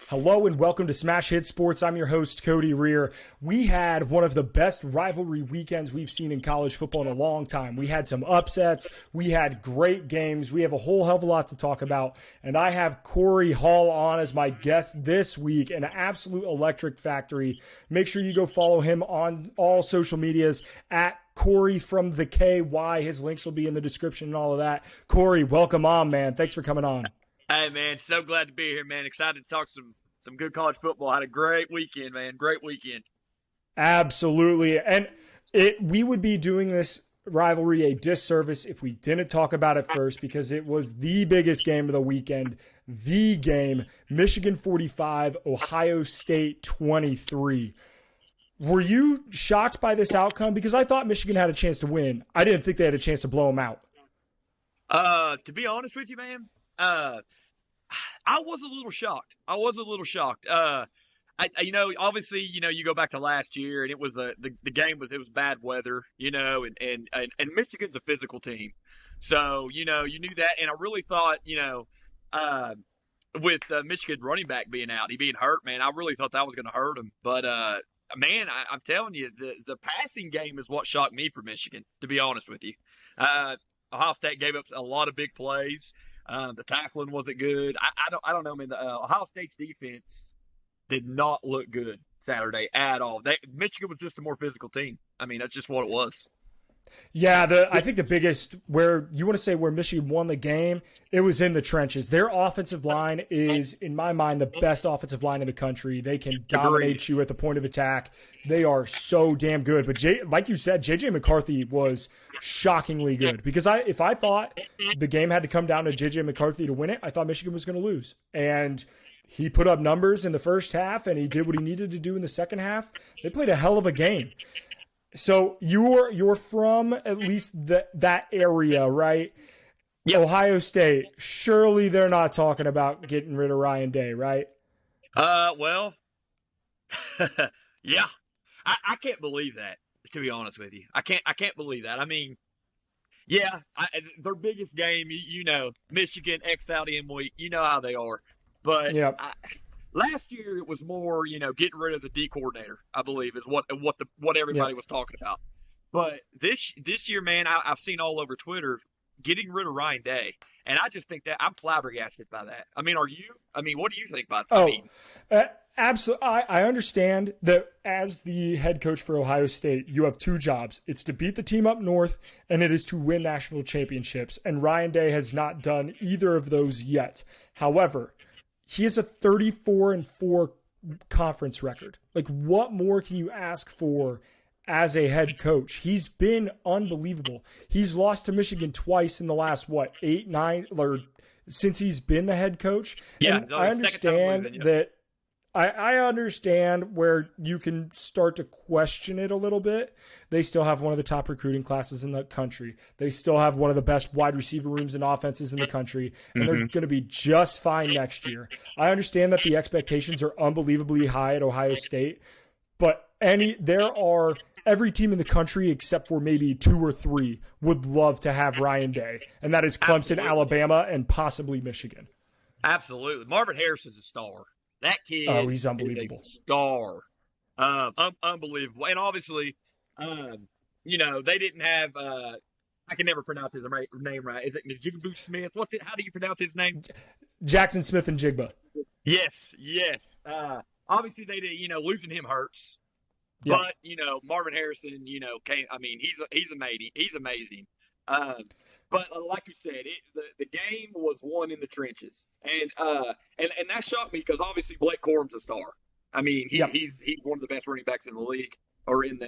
Hello and welcome to Smash Hit Sports. I'm your host, Cody Rear. We had one of the best rivalry weekends we've seen in college football in a long time. We had some upsets. We had great games. We have a whole hell of a lot to talk about. And I have Corey Hall on as my guest this week, an absolute electric factory. Make sure you go follow him on all social medias at Corey from the KY. His links will be in the description and all of that. Corey, welcome on, man. Thanks for coming on. Hey, man, so glad to be here, man. Excited to talk some good college football. Had a great weekend, man. Great weekend. Absolutely. And we would be doing this rivalry a disservice if we didn't talk about it first, because it was the biggest game of the weekend. The game, Michigan 45, Ohio State 23. Were you shocked by this outcome? Because I thought Michigan had a chance to win. I didn't think they had a chance to blow them out. To be honest with you, man, I was a little shocked. Obviously, you go back to last year, and it was the game was bad weather, and Michigan's a physical team, so you knew that, and I really thought, with Michigan's running back being out, he being hurt, man, I really thought that was going to hurt him, but man, I'm telling you, the passing game is what shocked me for Michigan, to be honest with you. Ohio State gave up a lot of big plays. The tackling wasn't good. I don't know, man. Ohio State's defense did not look good Saturday at all. Michigan was just a more physical team. I mean, that's just what it was. Yeah, I think the biggest where Michigan won the game, it was in the trenches. Their offensive line is, in my mind, the best offensive line in the country. They can dominate you at the point of attack. They are so damn good. But like you said, J.J. McCarthy was shockingly good, because if I thought the game had to come down to J.J. McCarthy to win it, I thought Michigan was going to lose. And he put up numbers in the first half, and he did what he needed to do in the second half. They played a hell of a game. So you're from at least that area, right? Yep. Ohio State. Surely they're not talking about getting rid of Ryan Day, right? Well, yeah. I can't believe that, to be honest with you. I can't believe that. I mean, yeah, their biggest game, Michigan X out in week. You know how they are. But yep. Last year it was more, getting rid of the D coordinator, I believe, is what everybody was talking about. But this year, man, I've seen all over Twitter getting rid of Ryan Day, and I just think that I'm flabbergasted by that. I mean, are you? I mean, what do you think about that? Absolutely. I understand that as the head coach for Ohio State, you have two jobs. It's to beat the team up north, and it is to win national championships. And Ryan Day has not done either of those yet. However, he has a 34-4 conference record. Like, what more can you ask for as a head coach? He's been unbelievable. He's lost to Michigan twice in the last, 8, 9, or since he's been the head coach. Yeah, and I understand that. I understand where you can start to question it a little bit. They still have one of the top recruiting classes in the country. They still have one of the best wide receiver rooms and offenses in the country, and they're going to be just fine next year. I understand that the expectations are unbelievably high at Ohio State, but every team in the country except for maybe 2 or 3 would love to have Ryan Day, and that is Clemson, absolutely, Alabama, and possibly Michigan. Absolutely. Marvin Harrison's a star. That kid, he's unbelievable. Is a star. Unbelievable. And obviously, they didn't have, I can never pronounce his name right. Is it Njigba Smith? How do you pronounce his name? Jackson Smith and Jigba. Yes. Obviously they did, losing him hurts. Yep. But, Marvin Harrison, he's amazing. He's amazing. But like you said, the game was won in the trenches, and that shocked me because obviously Blake Corum's a star. I mean, he's one of the best running backs in the league or in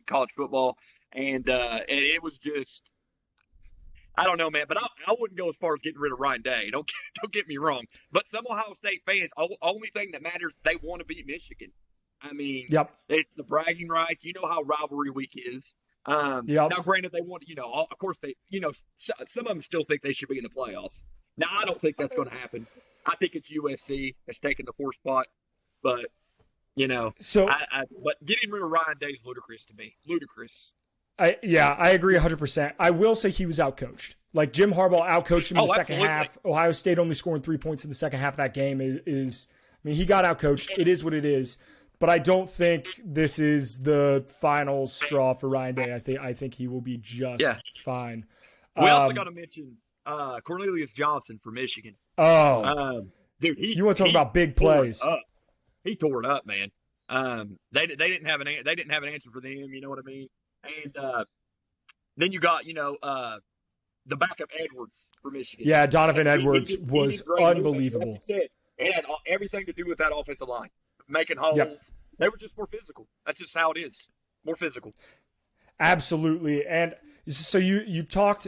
college football, and it was just, I don't know, man. But I wouldn't go as far as getting rid of Ryan Day. Don't get me wrong. But some Ohio State fans, only thing that matters, they want to beat Michigan. I mean, it's the bragging rights. You know how rivalry week is. Now, granted, they want, of course, some of them still think they should be in the playoffs. Now, I don't think that's going to happen. I think it's USC that's taking the 4th spot, but, but getting rid of Ryan Day is ludicrous to me. Ludicrous. I agree 100%. I will say he was outcoached. Like, Jim Harbaugh outcoached him in the second half. Ohio State only scoring 3 points in the second half of that game is I mean, he got out coached. It is what it is. But I don't think this is the final straw for Ryan Day. I think he will be just fine. We also got to mention Cornelius Johnson for Michigan. Dude, you want to talk about big plays? He tore it up, man. They didn't have an answer for them. You know what I mean? And then you got the backup Edwards for Michigan. Yeah, Donovan Edwards was unbelievable. Like you said, it had everything to do with that offensive line, making holes. Yep. They were just more physical. That's just how it is. More physical. Absolutely. And so you talked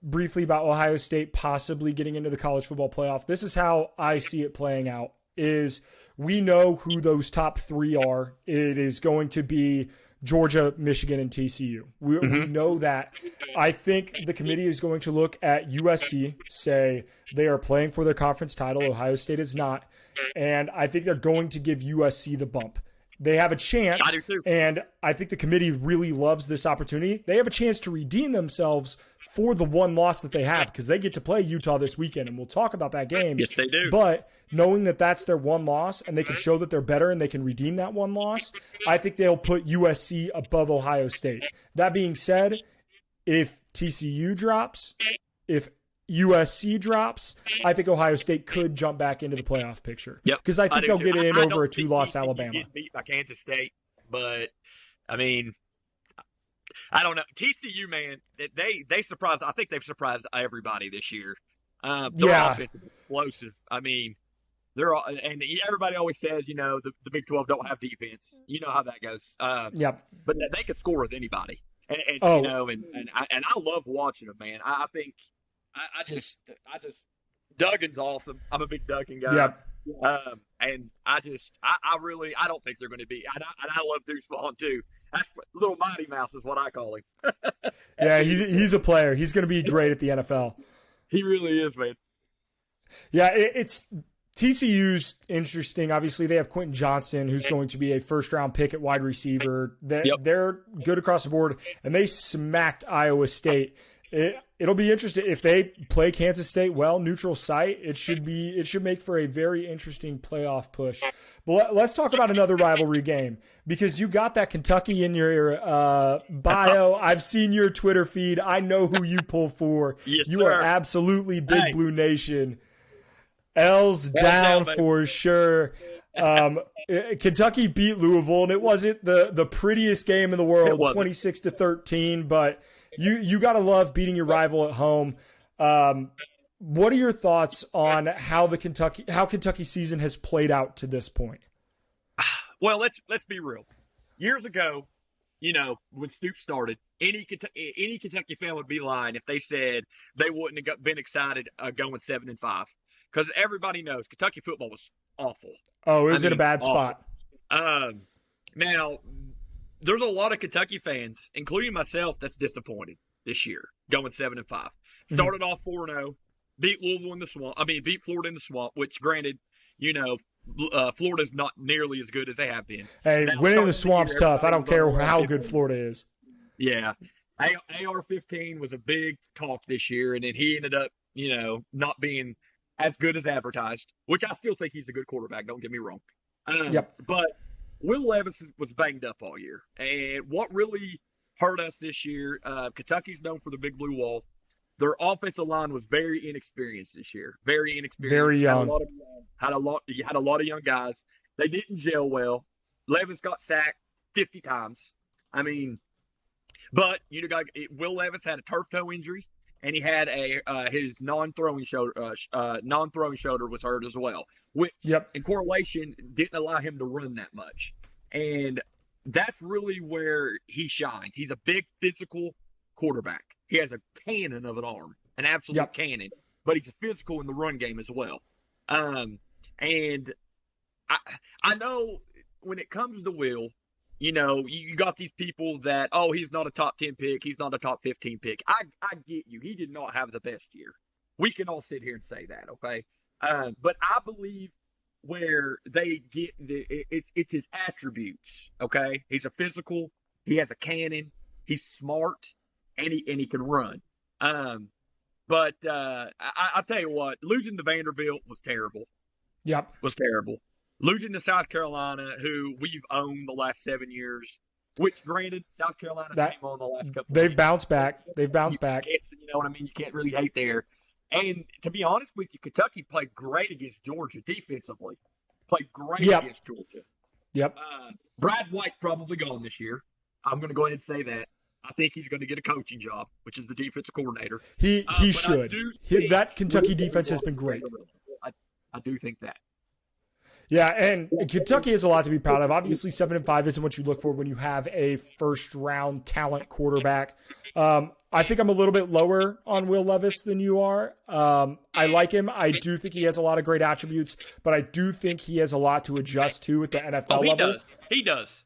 briefly about Ohio State possibly getting into the college football playoff. This is how I see it playing out. Is we know who those top three are. It is going to be Georgia, Michigan, and TCU. We know that. I think the committee is going to look at USC, say they are playing for their conference title. Ohio State is not. And I think they're going to give USC the bump. They have a chance, I do too. And I think the committee really loves this opportunity. They have a chance to redeem themselves for the one loss that they have because they get to play Utah this weekend, and we'll talk about that game. Yes, they do. But knowing that that's their one loss and they can show that they're better and they can redeem that one loss, I think they'll put USC above Ohio State. That being said, if TCU drops, if USC drops, I think Ohio State could jump back into the playoff picture. Yep, because I think they'll get in over a 2-loss Alabama. Get beat by Kansas State, but I mean, I don't know. TCU, man, they surprised. I think they've surprised everybody this year. Their offense is explosive. I mean, and everybody always says, the Big 12 don't have defense. You know how that goes. But they could score with anybody, and I love watching them, man. I think. I just Duggan's awesome. I'm a big Duggan guy. Yep. And I don't think they're going to be. And I love Deuce Vaughn too. That's little Mighty Mouse is what I call him. Yeah, he's a player. He's going to be great at the NFL. He really is, man. Yeah, it's TCU's interesting. Obviously, they have Quentin Johnston, who's going to be a first-round pick at wide receiver. They're good across the board, and they smacked Iowa State. It'll be interesting if they play Kansas State well, neutral site. It should make for a very interesting playoff push. But let's talk about another rivalry game because you got that Kentucky in your bio. I've seen your Twitter feed. I know who you pull for. Yes, you sir. are absolutely Big Blue Nation. L's down for sure. Kentucky beat Louisville, and it wasn't the prettiest game in the world, 26-13, but. You got to love beating your rival at home. What are your thoughts on how Kentucky season has played out to this point? Well, let's be real. Years ago, when Stoops started, any Kentucky fan would be lying if they said they wouldn't have been excited going 7-5, because everybody knows Kentucky football was awful. Oh, it was in a bad spot. Now. There's a lot of Kentucky fans, including myself, that's disappointed this year, going 7-5. Started off 4-0, beat Louisville in the swamp. Beat Florida in the swamp, which granted, Florida's not nearly as good as they have been. Hey, now, winning in the swamp's tough. I don't care how good Florida is. Yeah. AR-15 was a big talk this year, and then he ended up, not being as good as advertised, which I still think he's a good quarterback. Don't get me wrong. But Will Levis was banged up all year. And what really hurt us this year, Kentucky's known for the Big Blue Wall. Their offensive line was very inexperienced this year. Very inexperienced. Very young. Had a lot of young guys. They didn't gel well. Levis got sacked 50 times. But Will Levis had a turf toe injury, and he had his non-throwing shoulder was hurt as well, which in correlation didn't allow him to run that much. And that's really where he shines. He's a big physical quarterback. He has a cannon of an arm, an absolute cannon, but he's physical in the run game as well. And I know when it comes to Will, you got these people that, he's not a top 10 pick. He's not a top 15 pick. I get you. He did not have the best year. We can all sit here and say that, okay? But I believe where they get it's his attributes, okay? He's a physical. He has a cannon. He's smart, and he can run. But I'll tell you what, losing to Vanderbilt was terrible. Yep. Was terrible. losing to South Carolina, who we've owned the last 7 years. Which, granted, South Carolina's came on the last couple. They've bounced back. They've bounced back. You know what I mean? You can't really hate there. And to be honest with you, Kentucky played great against Georgia defensively. Played great against Georgia. Yep. Brad White's probably gone this year. I'm going to go ahead and say that. I think he's going to get a coaching job, which is the defensive coordinator. He should. That Kentucky defense has been great. I do think that. Yeah, and Kentucky has a lot to be proud of. Obviously, 7-5 isn't what you look for when you have a first-round talent quarterback. I think I'm a little bit lower on Will Levis than you are. I like him. I do think he has a lot of great attributes, but I do think he has a lot to adjust to at the NFL level. He does.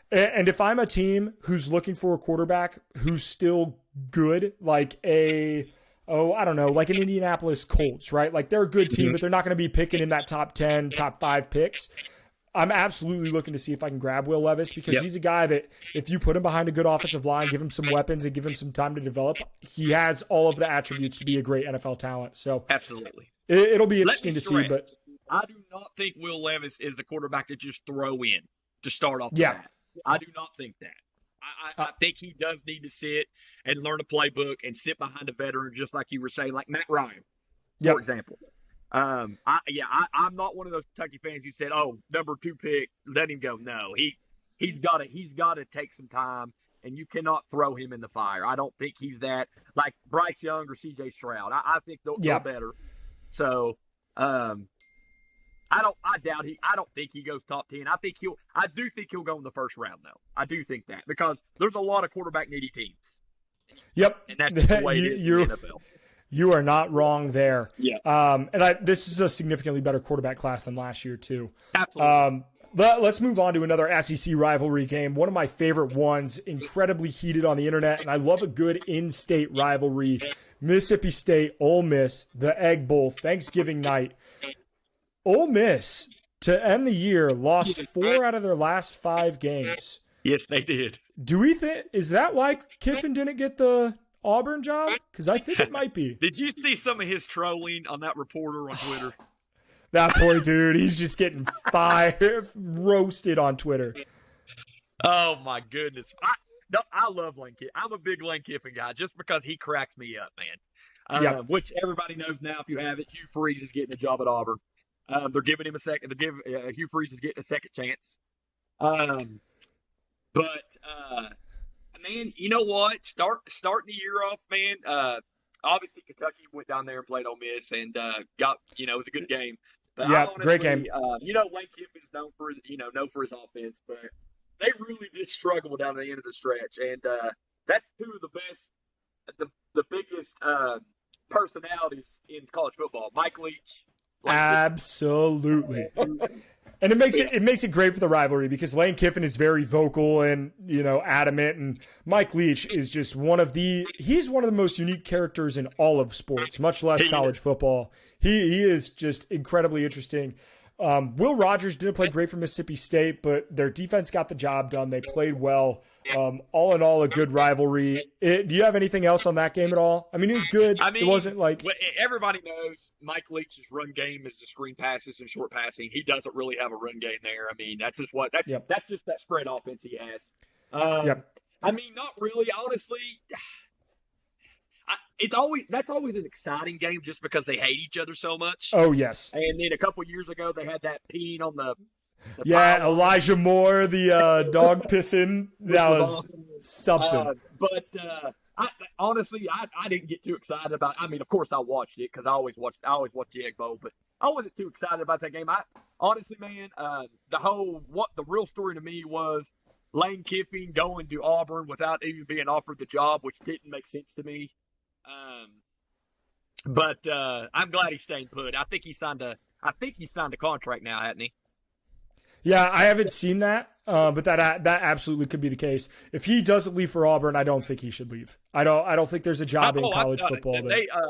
And if I'm a team who's looking for a quarterback who's still good, like like an Indianapolis Colts, right? Like they're a good team, but they're not going to be picking in that top 10, top 5 picks. I'm absolutely looking to see if I can grab Will Levis because he's a guy that if you put him behind a good offensive line, give him some weapons and give him some time to develop, he has all of the attributes to be a great NFL talent. So absolutely. It'll be interesting to see. But I do not think Will Levis is a quarterback to just throw in to start off the bat. I do not think that. I think he does need to sit and learn a playbook and sit behind a veteran, just like you were saying, like Matt Ryan, for example. I'm not one of those Kentucky fans who said, "Oh, number 2 pick, let him go." No, he's got to take some time, and you cannot throw him in the fire. I don't think he's that like Bryce Young or C.J. Stroud. I think they're better. So, I don't think he goes top 10. I do think he'll go in the first round though. I do think that because there's a lot of quarterback needy teams. Yep. And that's the way it is in the NFL. You are not wrong there. Yeah. This is a significantly better quarterback class than last year too. Absolutely. Let's move on to another SEC rivalry game. One of my favorite ones, incredibly heated on the internet, and I love a good in-state rivalry. Mississippi State, Ole Miss, the Egg Bowl, Thanksgiving night. Ole Miss, to end the year, lost 4 out of their last 5 games. Yes, they did. Is that why Kiffin didn't get the Auburn job? Because I think it might be. Did you see some of his trolling on that reporter on Twitter? That poor dude, he's just getting roasted on Twitter. Oh, my goodness. I love Lane Kiffin. I'm a big Lane Kiffin guy just because he cracks me up, man. Which everybody knows now if you have it. Hugh Freeze is getting a job at Auburn. They're giving him a second. Hugh Freeze is getting a second chance. But man, you know what? Starting the year off, man. Obviously, Kentucky went down there and played Ole Miss and got it was a good game. But honestly, great game. Lane Kiffin's known for his offense, but they really did struggle down to the end of the stretch, and that's 2 of the best, the biggest personalities in college football. Mike Leach. Absolutely. And it makes it great for the rivalry because Lane Kiffin is very vocal and, adamant, and Mike Leach is just he's one of the most unique characters in all of sports, much less college football. He is just incredibly interesting. Will Rogers didn't play great for Mississippi State, but their defense got the job done. They played well. All in all, a good rivalry. Do you have anything else on that game at all? I mean, it was good. It wasn't like everybody knows Mike Leach's run game is the screen passes and short passing. He doesn't really have a run game there. I mean, that's just that's just that spread offense he has. I mean, not really. Honestly, that's always an exciting game just because they hate each other so much. Oh yes. And then a couple years ago they had that peeing on the Elijah Moore, the dog pissing. That was awesome. Something. Honestly, I didn't get too excited about. I mean, of course I watched it because I always watch the Egg Bowl, but I wasn't too excited about that game. Honestly, man, the real story to me was Lane Kiffin going to Auburn without even being offered the job, which didn't make sense to me. But I'm glad he's staying put. I think he signed a contract now, hasn't he? Yeah, I haven't seen that, but that absolutely could be the case. If he doesn't leave for Auburn, I don't think he should leave. I don't think there's a job in college football.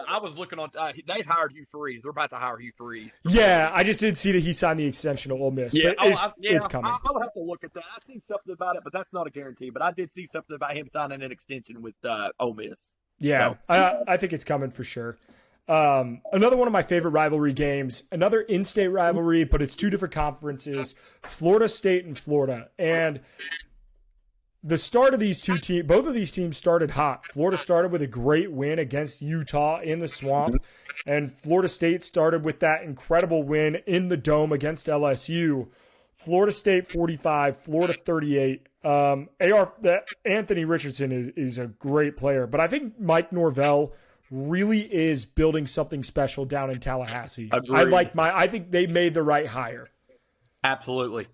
I was looking on. They've hired Hugh Freeze. They're about to hire Hugh Freeze. Yeah, I just did see that he signed the extension to Ole Miss. Yeah, but it's coming. I'll have to look at that. I've seen something about it, but that's not a guarantee. But I did see something about him signing an extension with Ole Miss. Yeah, so. I think it's coming for sure. Another one of my favorite rivalry games, another in-state rivalry, but it's two different conferences, Florida State and Florida. And the start of these two teams, both of these teams started hot. Florida started with a great win against Utah in the Swamp, and Florida State started with that incredible win in the Dome against LSU. Florida State 45, Florida 38. Anthony Richardson is a great player, but I think Mike Norvell really is building something special down in Tallahassee. Agreed. I think they made the right hire. Absolutely.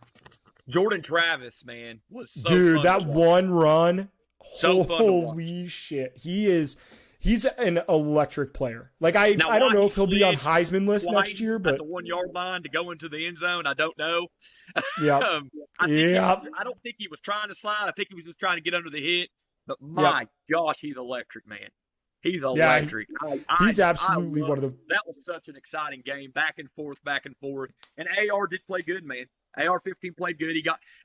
Jordan Travis, man, was so dude. Fun that to watch. one run, So holy shit! He's an electric player. Like I don't know if he'll be on Heisman list next year, but at the 1 yard line to go into the end zone, I don't know. Yeah, I don't think he was trying to slide. I think he was just trying to get under the hit. But my gosh, he's electric, man. He's electric. He's absolutely one of the. That was such an exciting game, back and forth. And AR did play good, man. AR-15 played good.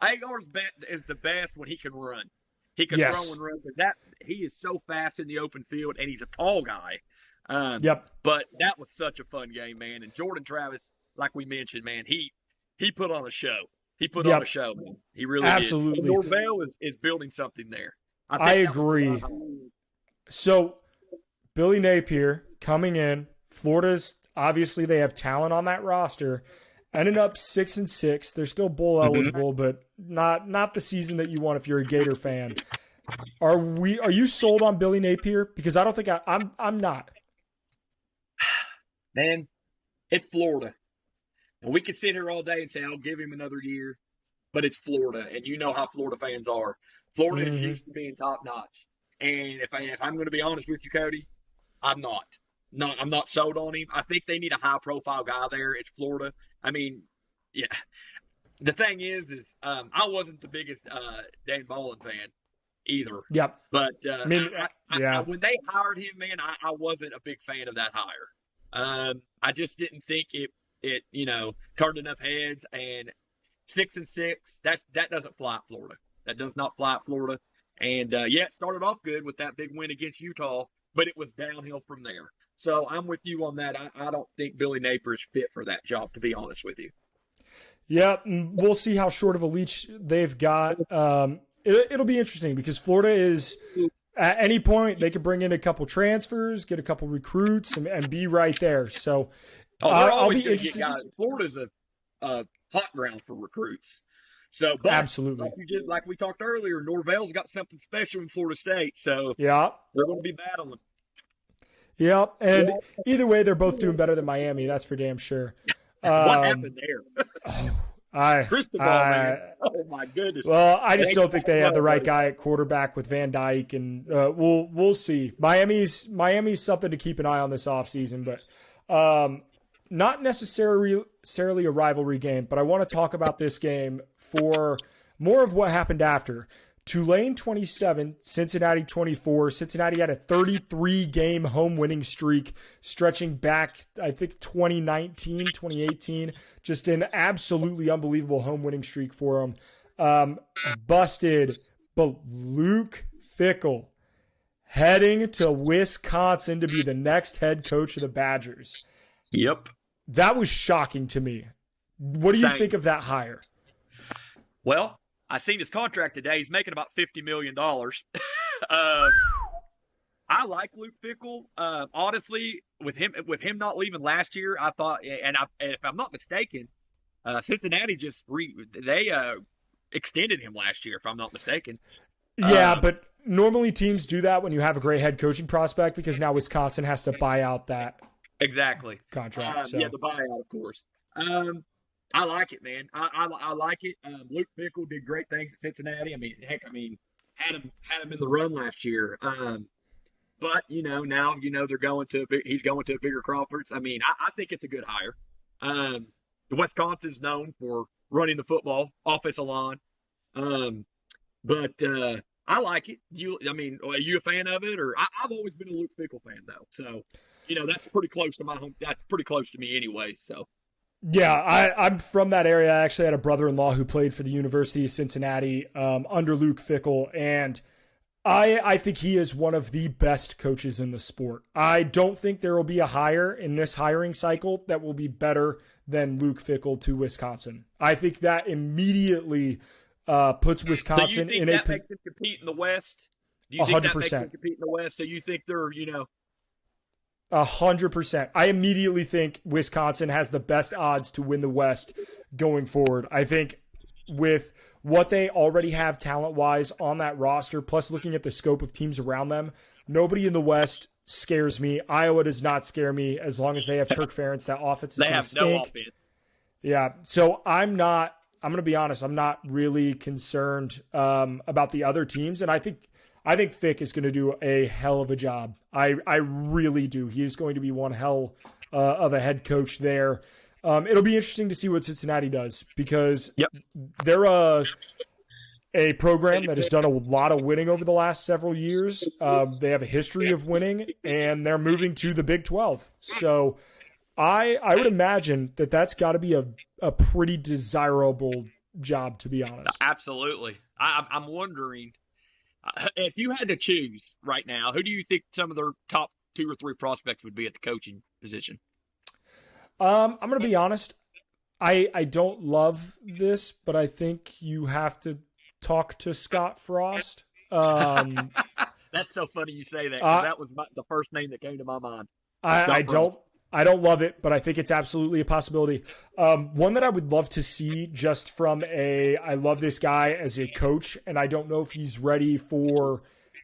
AR is the best when he can run. He can throw and run. But he is so fast in the open field, and he's a tall guy. But that was such a fun game, man. And Jordan Travis, like we mentioned, man, he put on a show. He put on a show, man. He really absolutely did. And Norvell is building something there. I agree. So Billy Napier coming in. Florida's obviously they have talent on that roster. Ended up 6-6. They're still bowl eligible, but not the season that you want if you're a Gator fan. Are you sold on Billy Napier? Because I don't think I'm not. Man, it's Florida. And we can sit here all day and say, I'll give him another year, but it's Florida, and you know how Florida fans are. Florida is used to being top notch. And if I'm going to be honest with you, Cody, I'm not. No, I'm not sold on him. I think they need a high-profile guy there. It's Florida. I mean, yeah. The thing is I wasn't the biggest Dan Mullen fan either. Yep. But when they hired him, man, I wasn't a big fan of that hire. I just didn't think it turned enough heads. And 6-6, that doesn't fly at Florida. That does not fly at Florida. And it started off good with that big win against Utah, but it was downhill from there. So I'm with you on that. I don't think Billy Napier is fit for that job, to be honest with you. Yeah, we'll see how short of a leash they've got. It'll be interesting because Florida is, at any point, they could bring in a couple transfers, get a couple recruits, and be right there. So I'll be interested. Florida's a hot ground for recruits. So, but absolutely, like we talked earlier, Norvell's got something special in Florida State. So yeah, they're going to be battling. Yep, and either way, they're both doing better than Miami. That's for damn sure. What happened there? Cristobal, man. Oh my goodness. Well, I just don't think they have the right guy at quarterback with Van Dyke, and we'll see. Miami's something to keep an eye on this offseason, but not necessarily a rivalry game. But I want to talk about this game for more of what happened after. Tulane 27, Cincinnati 24. Cincinnati had a 33-game home winning streak stretching back, I think, 2018. Just an absolutely unbelievable home winning streak for them. Busted, but Luke Fickell heading to Wisconsin to be the next head coach of the Badgers. Yep. That was shocking to me. What do you think of that hire? Well, I seen his contract today. He's making about $50 million. I like Luke Fickell. Honestly, with him not leaving last year, I thought, and if I'm not mistaken, Cincinnati extended him last year, if I'm not mistaken. Yeah, but normally teams do that when you have a great head coaching prospect because now Wisconsin has to buy out that contract. Yeah, the buyout, of course. I like it, man. I like it. Luke Fickell did great things at Cincinnati. Had him in the run last year. But now he's going to a bigger conference. I think it's a good hire. Wisconsin's known for running the football, offensive line. But I like it. Are you a fan of it? Or I've always been a Luke Fickell fan though. So that's pretty close to my home. That's pretty close to me anyway. So. Yeah, I'm from that area. I actually had a brother-in-law who played for the University of Cincinnati under Luke Fickell, and I think he is one of the best coaches in the sport. I don't think there will be a hire in this hiring cycle that will be better than Luke Fickell to Wisconsin. I think that immediately puts Wisconsin in a. That makes them compete in the West? Do you think 100%. that makes them compete in the West? So you think they're, 100%. I immediately think Wisconsin has the best odds to win the West going forward. I think with what they already have talent-wise on that roster, plus looking at the scope of teams around them, nobody in the West scares me. Iowa does not scare me as long as they have Kirk Ferentz. That offense is going to stink. They have no offense. Yeah, so I'm going to be honest, I'm not really concerned about the other teams, and I think Fick is going to do a hell of a job. I really do. He is going to be one hell of a head coach there. It'll be interesting to see what Cincinnati does because they're a program that has done a lot of winning over the last several years. They have a history of winning, and they're moving to the Big 12. So I would imagine that's got to be a pretty desirable job, to be honest. Absolutely. I'm wondering, if you had to choose right now, who do you think some of their top 2 or 3 prospects would be at the coaching position? I'm going to be honest. I don't love this, but I think you have to talk to Scott Frost. That's so funny you say that. 'Cause that was the first name that came to my mind. I don't love it, but I think it's absolutely a possibility. One that I would love to see just from I love this guy as a coach, and I don't know if he's ready for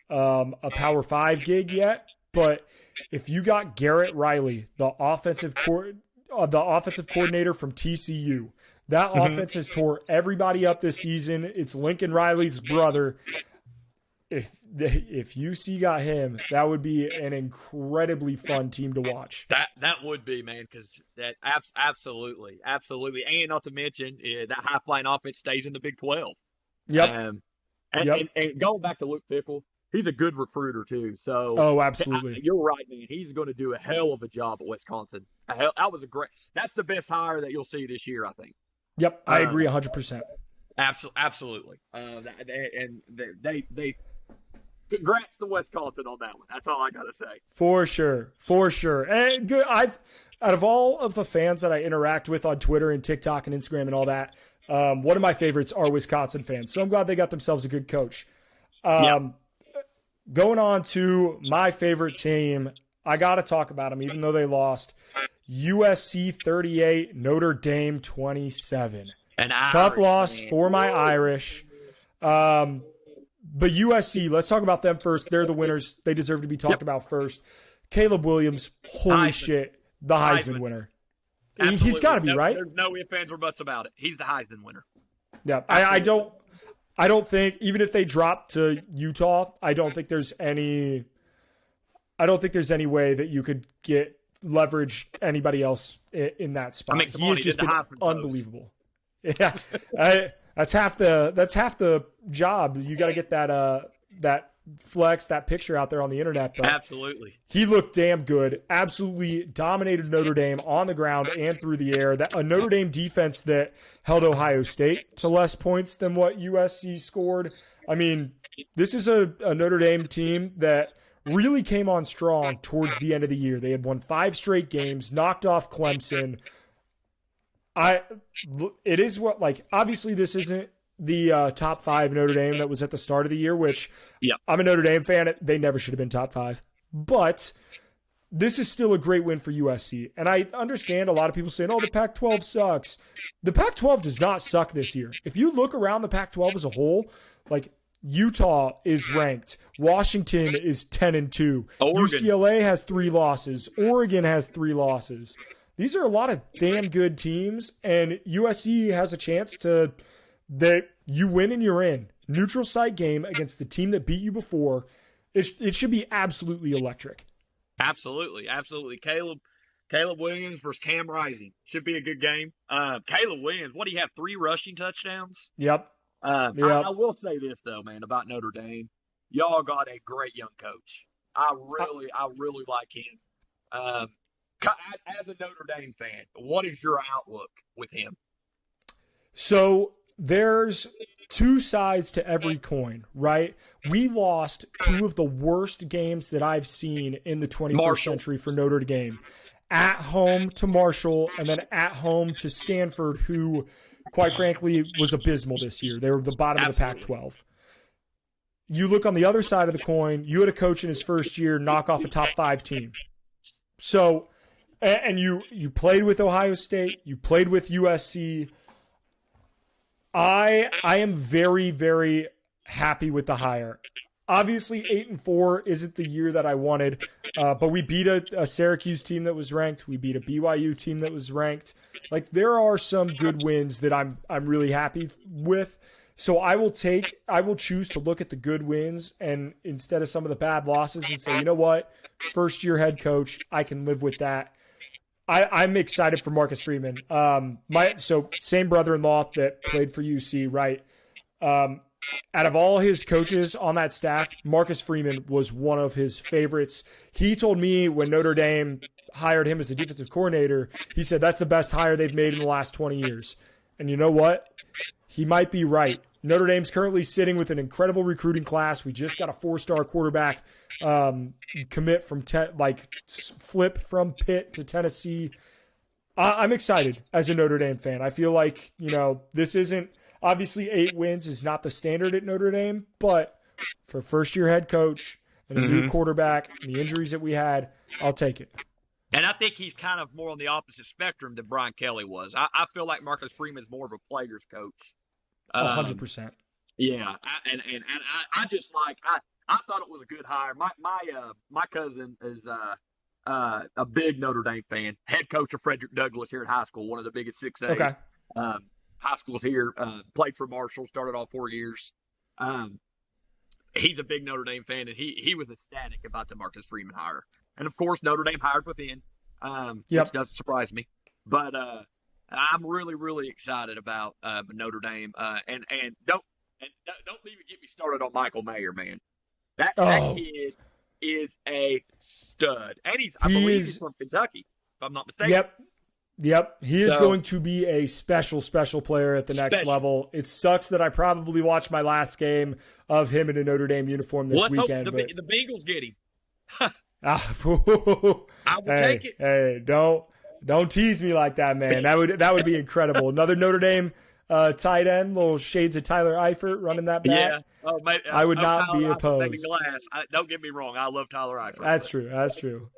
a Power 5 gig yet, but if you got Garrett Riley, the offensive coordinator from TCU, that offense has tore everybody up this season. It's Lincoln Riley's brother. If UC got him, that would be an incredibly fun team to watch. That would be, man, because that absolutely, and not to mention that high flying offense stays in the Big 12. Yep. And going back to Luke Fickell, he's a good recruiter too. So absolutely, you're right, man. He's going to do a hell of a job at Wisconsin. That's the best hire that you'll see this year, I think. Yep, I agree 100%. Absolutely. And they congrats to Wisconsin on that one. That's all I got to say. For sure. And good. Out of all of the fans that I interact with on Twitter and TikTok and Instagram and all that, one of my favorites are Wisconsin fans. So I'm glad they got themselves a good coach. Going on to my favorite team, I got to talk about them, even though they lost. USC 38, Notre Dame 27. Tough loss for my Irish. But USC, let's talk about them first. They're the winners. They deserve to be talked about first. Caleb Williams, holy shit, the Heisman winner. Absolutely. He's got to be, right? There's no ifs, ands, or buts about it. He's the Heisman winner. Yeah, I don't think, even if they drop to Utah, I don't think there's any way that you could leverage anybody else in that spot. I mean, he has just been unbelievable. Yeah, that's half the job. You got to get that flex, that picture out there on the internet. But absolutely, he looked damn good. Absolutely dominated Notre Dame on the ground and through the air. That a Notre Dame defense that held Ohio State to less points than what USC scored. I mean, this is a Notre Dame team that really came on strong towards the end of the year. They had won 5 straight games, knocked off Clemson. Obviously this isn't the top 5 Notre Dame that was at the start of the year, which I'm a Notre Dame fan. They never should have been top 5, but this is still a great win for USC. And I understand a lot of people saying, oh, the Pac-12 sucks. The Pac-12 does not suck this year. If you look around the Pac-12 as a whole, like Utah is ranked. Washington is 10-2. UCLA has 3 losses. Oregon has 3 losses. These are a lot of damn good teams, and USC has a chance that you win and you're in. Neutral site game against the team that beat you before. It should be absolutely electric. Absolutely. Caleb Williams versus Cam Rising should be a good game. Caleb Williams, what do you have? 3 rushing touchdowns? Yep. I will say this though, man, about Notre Dame. Y'all got a great young coach. I really like him. As a Notre Dame fan, what is your outlook with him? So there's two sides to every coin, right? We lost two of the worst games that I've seen in the 21st century for Notre Dame. At home to Marshall, and then at home to Stanford, who, quite frankly, was abysmal this year. They were the bottom of the Pac-12. You look on the other side of the coin, you had a coach in his first year knock off a top 5 team. So, and you played with Ohio State, you played with USC. I am very, very happy with the hire. Obviously, 8-4 isn't the year that I wanted, but we beat a Syracuse team that was ranked. We beat a BYU team that was ranked. Like, there are some good wins that I'm really happy with. So I will choose to look at the good wins and instead of some of the bad losses and say, you know what, first year head coach, I can live with that. I'm excited for Marcus Freeman. So same brother-in-law that played for UC, right? Out of all his coaches on that staff, Marcus Freeman was one of his favorites. He told me when Notre Dame hired him as a defensive coordinator, he said that's the best hire they've made in the last 20 years. And you know what? He might be right. Notre Dame's currently sitting with an incredible recruiting class. We just got a 4-star quarterback commit from flip from Pitt to Tennessee. I'm excited as a Notre Dame fan. I feel like, this isn't obviously 8 wins is not the standard at Notre Dame, but for first-year head coach and a new quarterback and the injuries that we had, I'll take it. And I think he's kind of more on the opposite spectrum than Brian Kelly was. I feel like Marcus Freeman's more of a player's coach. 100%. Yeah, I just I thought it was a good hire. My cousin is a big Notre Dame fan. Head coach of Frederick Douglass here at high school, one of the biggest 6A high schools here. Played for Marshall, started all 4 years. He's a big Notre Dame fan, and he was ecstatic about the Marcus Freeman hire. And of course, Notre Dame hired within, which doesn't surprise me. But I'm really, really excited about Notre Dame. And don't even get me started on Michael Mayer, man. That kid is a stud, and I believe he's from Kentucky, if I'm not mistaken. Yep. He is going to be a special player at the next level. It sucks that I probably watched my last game of him in a Notre Dame uniform this weekend. Hope the Bengals get him. I will take it. Hey, don't tease me like that, man. That would be incredible. Another Notre Dame tight end, little shades of Tyler Eifert running that back. Yeah. Oh, mate, I would not be opposed. Don't get me wrong. I love Tyler Eifert. That's true.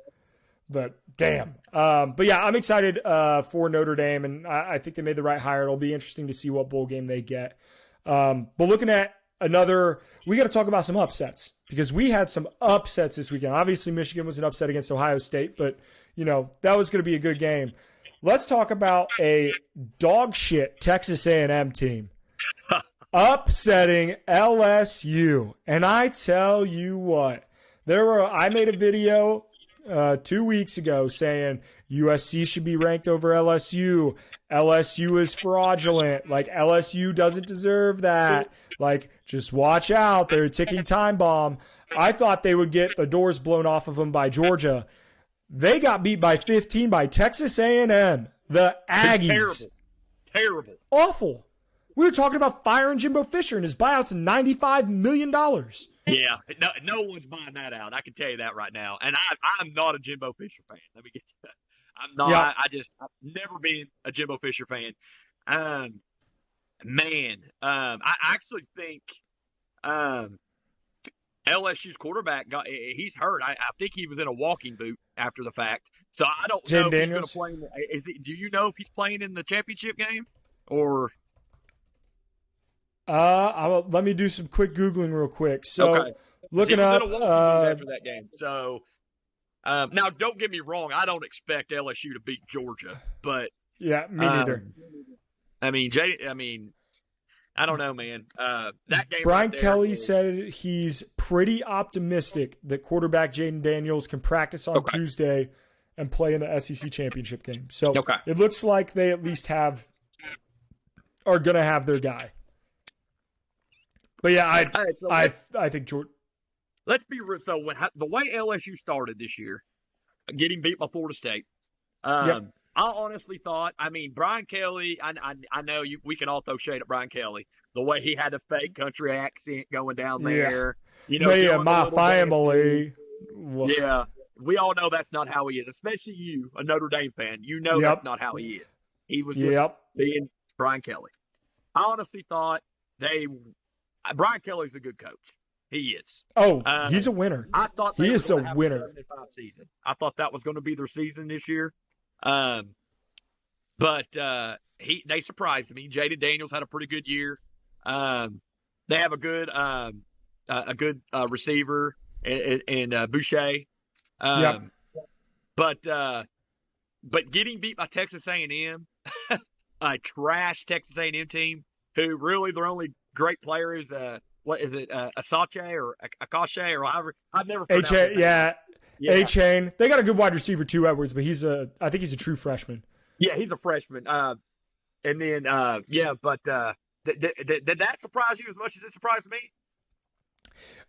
But damn. But yeah, I'm excited for Notre Dame, and I think they made the right hire. It'll be interesting to see what bowl game they get. But looking at we got to talk about some upsets because we had some upsets this weekend. Obviously, Michigan was an upset against Ohio State, but that was going to be a good game. Let's talk about a dog shit Texas A&M team upsetting LSU. And I tell you what, I made a video 2 weeks ago saying USC should be ranked over LSU. LSU is fraudulent. Like, LSU doesn't deserve that. Like, just watch out. They're a ticking time bomb. I thought they would get the doors blown off of them by Georgia. They got beat by 15 by Texas A&M. The Aggies. Terrible. Awful. We were talking about firing Jimbo Fisher and his buyout's $95 million. Yeah, no one's buying that out. I can tell you that right now. And I'm not a Jimbo Fisher fan. Let me get to that. I'm not. Yeah. I've never been a Jimbo Fisher fan. I actually think LSU's quarterback he's hurt. I think he was in a walking boot after the fact. So I don't know if he's going to play. Do you know if he's playing in the championship game or? Let me do some quick Googling real quick. So looking up after that game. So now don't get me wrong. I don't expect LSU to beat Georgia, but yeah, me neither. I mean, I don't know, man. That game. Brian Kelly said he's pretty optimistic that quarterback Jaden Daniels can practice on Tuesday and play in the SEC championship game. So it looks like they at least are going to have their guy. But yeah, I think Georgia. Let's be real. So the way LSU started this year, getting beat by Florida State, I honestly thought, Brian Kelly, I know we can all throw shade at Brian Kelly. The way he had a fake country accent going down Yeah. there, Me doing and the my little dances. family. Yeah. We all know that's not how he is, especially you, a Notre Dame fan. You know that's not how he is. He was just being Brian Kelly. I honestly thought Brian Kelly's a good coach. He is. Oh, he's a winner. I thought he is a winner. A 7-5 season. I thought that was going to be their season this year. But they surprised me. Jaden Daniels had a pretty good year. They have a good receiver in Boucher. But getting beat by Texas A&M, a trash Texas A&M team, who really their only great player is what is it, Asache or Akache or however, I've never pronounced it. Yeah. A-Chain. They got a good wide receiver too, Edwards, but I think he's a true freshman. Yeah, he's a freshman. But did that surprise you as much as it surprised me?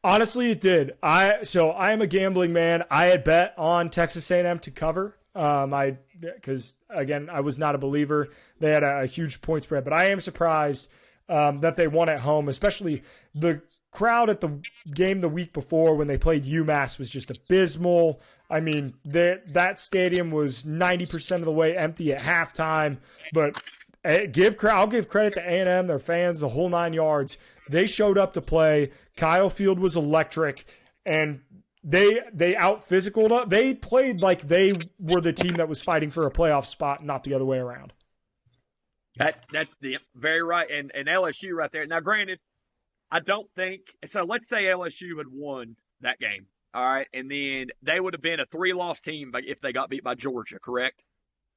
Honestly, it did. I am a gambling man. I had bet on Texas A&M to cover. Because again, I was not a believer. They had a huge point spread, but I am surprised that they won at home, especially the crowd at the game the week before when they played UMass was just abysmal. I mean, that stadium was 90% of the way empty at halftime, but I'll give credit to A&M, their fans, the whole 9 yards. They showed up to play. Kyle Field was electric, and they out-physicaled up. They played like they were the team that was fighting for a playoff spot, not the other way around. That's very right. And LSU right there. Now, granted, I don't think – so let's say LSU had won that game, all right, and then they would have been a 3-loss team if they got beat by Georgia, correct?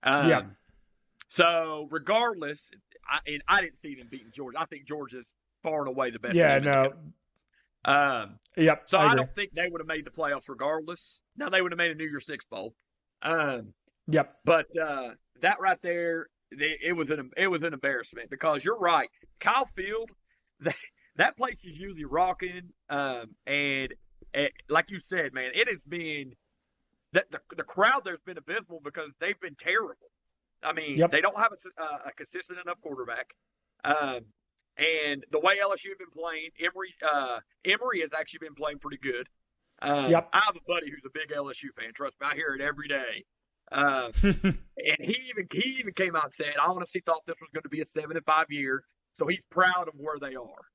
Yeah. So, regardless, I didn't see them beating Georgia. I think Georgia's far and away the best. Yeah, no. Yep. So I don't think they would have made the playoffs regardless. Now they would have made a New Year's Six bowl. Yep. But that right there, it was an embarrassment because you're right. Kyle Field, that place is usually rocking, and like you said, man, it has been that the crowd there's been abysmal because they've been terrible. I mean, they don't have a consistent enough quarterback. And the way LSU have been playing, Emory has actually been playing pretty good. I have a buddy who's a big LSU fan. Trust me, I hear it every day. And he even came out and said, I honestly thought this was going to be a 7-5 year. So he's proud of where they are.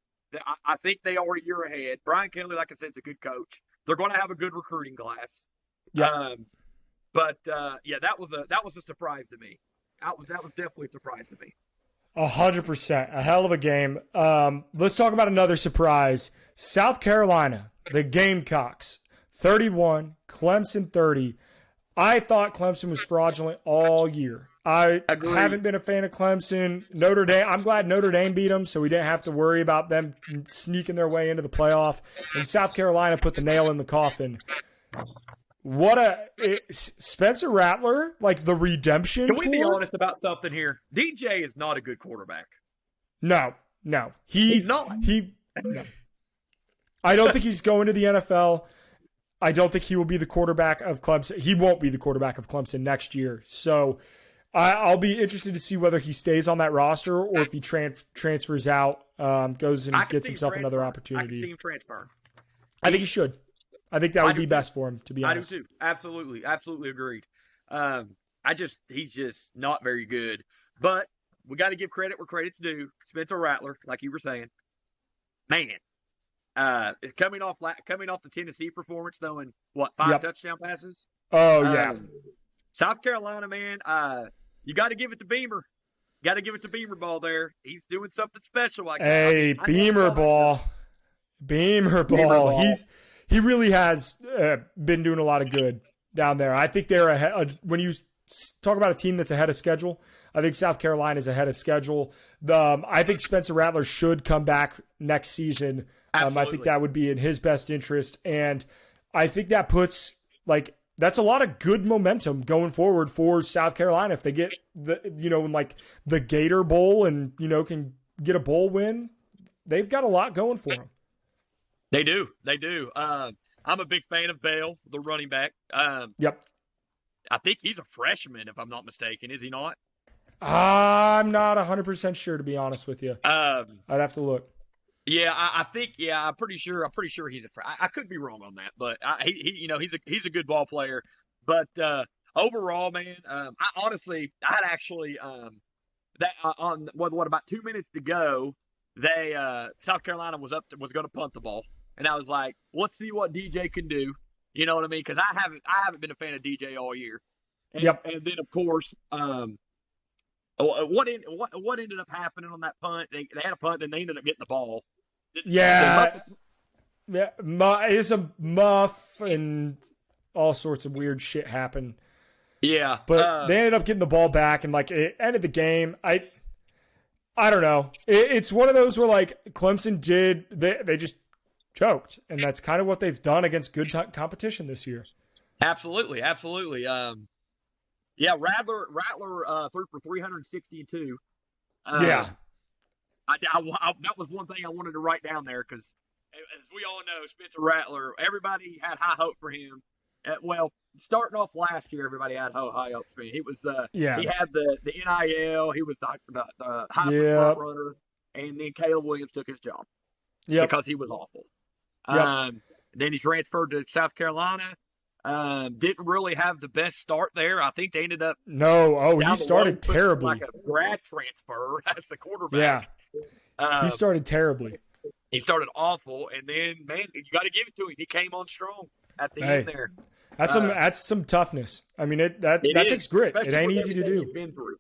I think they are a year ahead. Brian Kelly, like I said, is a good coach. They're going to have a good recruiting class. That was a surprise to me. That was definitely a surprise to me. 100%. A hell of a game. Let's talk about another surprise. South Carolina, the Gamecocks, 31, Clemson 30. I thought Clemson was fraudulent all year. I haven't been a fan of Clemson. Notre Dame, I'm glad Notre Dame beat them, so we didn't have to worry about them sneaking their way into the playoff. And South Carolina put the nail in the coffin. Spencer Rattler, like the redemption tour? Can we be honest about something here? DJ is not a good quarterback. No. He's not. No. I don't think he's going to the NFL. I don't think he will be the quarterback of Clemson. He won't be the quarterback of Clemson next year. So I'll be interested to see whether he stays on that roster or if he transfers out, goes and gets himself another opportunity. I can see him transfer. I think he should. I think that would be best for him, to be honest. I do too. Absolutely agreed. He's just not very good. But we got to give credit where credit's due. Spencer Rattler, like you were saying, man, coming off the Tennessee performance, throwing five touchdown passes. Oh yeah. South Carolina, man, you got to give it to Beamer. Got to give it to Beamer ball there. He's doing something special. Beamer ball. He really has been doing a lot of good down there. I think they're ahead. When you talk about a team that's ahead of schedule, I think South Carolina is ahead of schedule. I think Spencer Rattler should come back next season. I think that would be in his best interest. And I think that puts that's a lot of good momentum going forward for South Carolina. If they get the Gator Bowl and, can get a bowl win, they've got a lot going for them. They do. I'm a big fan of Bell, the running back. Yep. I think he's a freshman, if I'm not mistaken. Is he not? I'm not 100% sure, to be honest with you. I'd have to look. Yeah, I think. Yeah, I'm pretty sure he's a. I could be wrong on that, but he's a good ball player. But overall, man, I honestly, I'd actually that on what about 2 minutes to go, they South Carolina was going to punt the ball, and I was like, let's see what DJ can do. You know what I mean? Because I haven't been a fan of DJ all year. And, yep. And then of course, what ended up happening on that punt? They had a punt, then they ended up getting the ball. Yeah, it's a muff and all sorts of weird shit happened. Yeah, but they ended up getting the ball back, and like it ended the game. I don't know. It's one of those where like Clemson they just choked, and that's kind of what they've done against good competition this year. Absolutely. Yeah, Rattler threw for 362. Yeah. That was one thing I wanted to write down there because, as we all know, Spencer Rattler, everybody had high hope for him. Well, starting off last year, everybody had high hopes for him. He was he had the NIL, he was the Heisman front runner, and then Caleb Williams took his job because he was awful. Then he transferred to South Carolina. Didn't really have the best start there. I think they ended up he started terribly, like a grad transfer as the quarterback. Yeah, he started terribly. He started awful, and then man, you got to give it to him. He came on strong at the end there. That's some toughness. I mean, that takes grit. It ain't easy to do. Been through.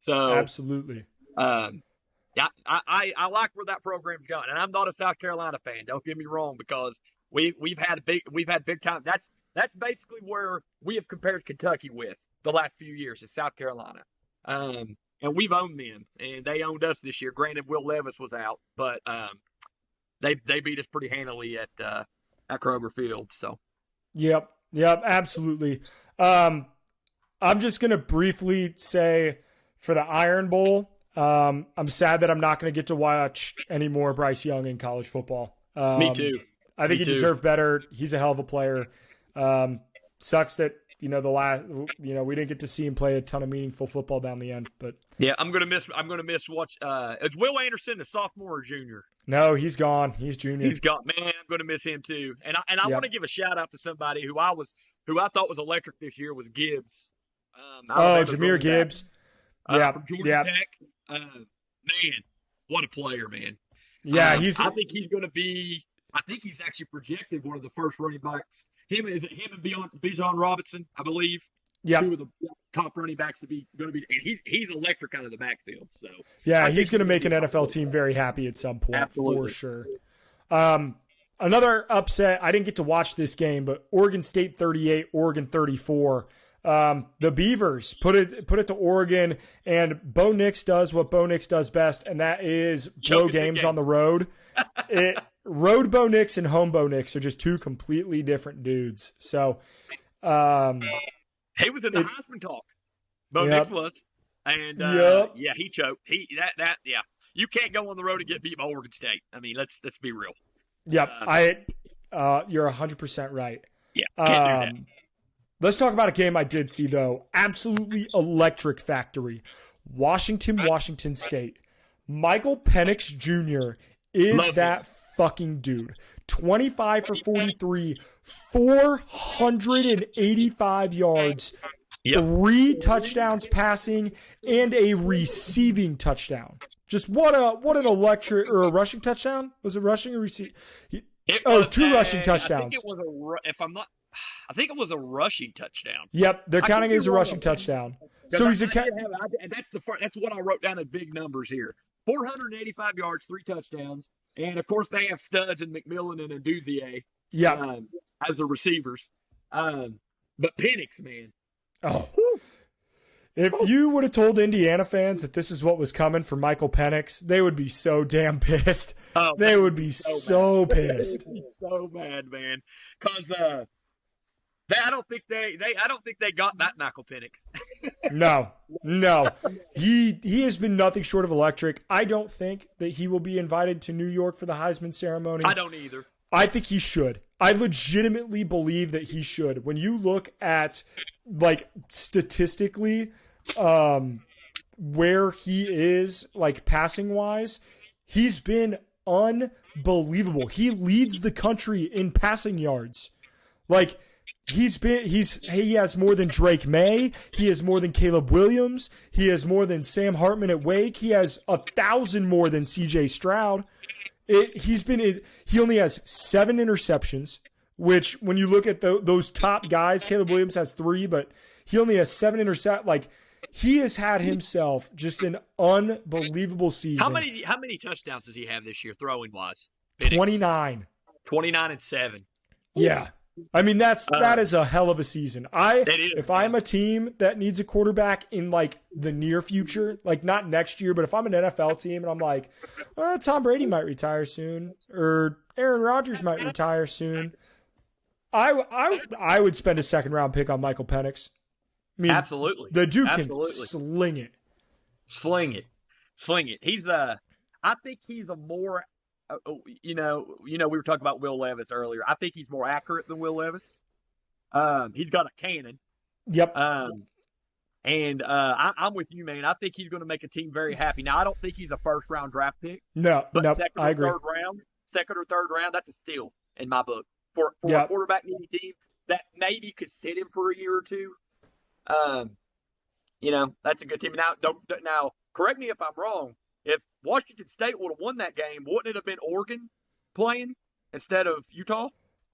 So absolutely. Yeah, I like where that program's going, and I'm not a South Carolina fan. Don't get me wrong, because we've had big time. That's basically where we have compared Kentucky with the last few years is South Carolina. And we've owned them, and they owned us this year. Granted, Will Levis was out, but they beat us pretty handily at Kroger Field. So, yep, absolutely. I'm just gonna briefly say for the Iron Bowl, I'm sad that I'm not going to get to watch any more Bryce Young in college football. Me too. I think he deserved better. He's a hell of a player. Sucks that we didn't get to see him play a ton of meaningful football down the end. But yeah, I'm gonna miss watch. Is Will Anderson a sophomore or junior? No, he's gone. He's junior. He's gone. Man, I'm gonna miss him too. And I want to give a shout out to somebody who I thought was electric this year was Gibbs. Jahmyr Gibbs. From Georgia Tech. Man, what a player, man. Yeah, I think he's going to be. I think he's actually projected one of the first running backs. Him and Bijan Robinson, I believe. Yeah, two of the top running backs to be going to be. And he's electric out of the backfield. So yeah, he's going to make an NFL team very happy at some point. Absolutely. For sure. Another upset. I didn't get to watch this game, but Oregon State 38, Oregon 34. The Beavers put it to Oregon, and Bo Nix does what Bo Nix does best, and that is blow games on the road. Road Bo Nix and home Bo Nix are just two completely different dudes. So, he was in the Heisman talk. Bo Nix was, and he choked. You can't go on the road and get beat by Oregon State. I mean, let's be real. Yep, you're 100% right. Yeah, can't do that. Let's talk about a game I did see, though. Absolutely electric factory. Washington State. Michael Penix Jr. is that fucking dude. 25 for 43, 485 yards, 3 touchdowns passing, and a receiving touchdown. Just what an electric, or a rushing touchdown? Was it rushing or receiving? 2 rushing touchdowns. I think it was a rushing touchdown. Yep, they're counting it as a rushing touchdown. So he's that's what I wrote down in big numbers here. 485 yards, 3 touchdowns, and of course they have studs in McMillan and Nduzie as the receivers. But Penix, man. Oh. If you would have told Indiana fans that this is what was coming for Michael Penix, they would be so damn pissed. Oh, they would be so pissed. They would be so mad, man. Because I don't think they got that Michael Penix. No. He has been nothing short of electric. I don't think that he will be invited to New York for the Heisman ceremony. I don't either. I think he should. I legitimately believe that he should. When you look at like statistically, where he is like passing wise, he's been unbelievable. He leads the country in passing yards. Like he has more than Drake May. He has more than Caleb Williams. He has more than Sam Hartman at Wake. He has 1,000 more than CJ Stroud. He only has 7 interceptions, which when you look at those top guys, Caleb Williams has 3, but he only has 7 interceptions. Like he has had himself just an unbelievable season. How many touchdowns does he have this year, throwing wise? 29. 29 and 7. Yeah. I mean, that is a hell of a season. If I'm a team that needs a quarterback in like the near future, like not next year, but if I'm an NFL team and I'm like, Tom Brady might retire soon or Aaron Rodgers might retire soon, I would spend a second round pick on Michael Penix. I mean, absolutely. The dude can sling it. Sling it. He's I think he's a more we were talking about Will Levis earlier. I think he's more accurate than Will Levis. He's got a cannon. Yep. And I'm with you, man. I think he's going to make a team very happy. Now, I don't think he's a first-round draft pick. No, I agree. Second or third round, that's a steal in my book. For a quarterback-needy team that maybe could sit him for a year or two, that's a good team. Now, correct me if I'm wrong. If Washington State would have won that game, wouldn't it have been Oregon playing instead of Utah?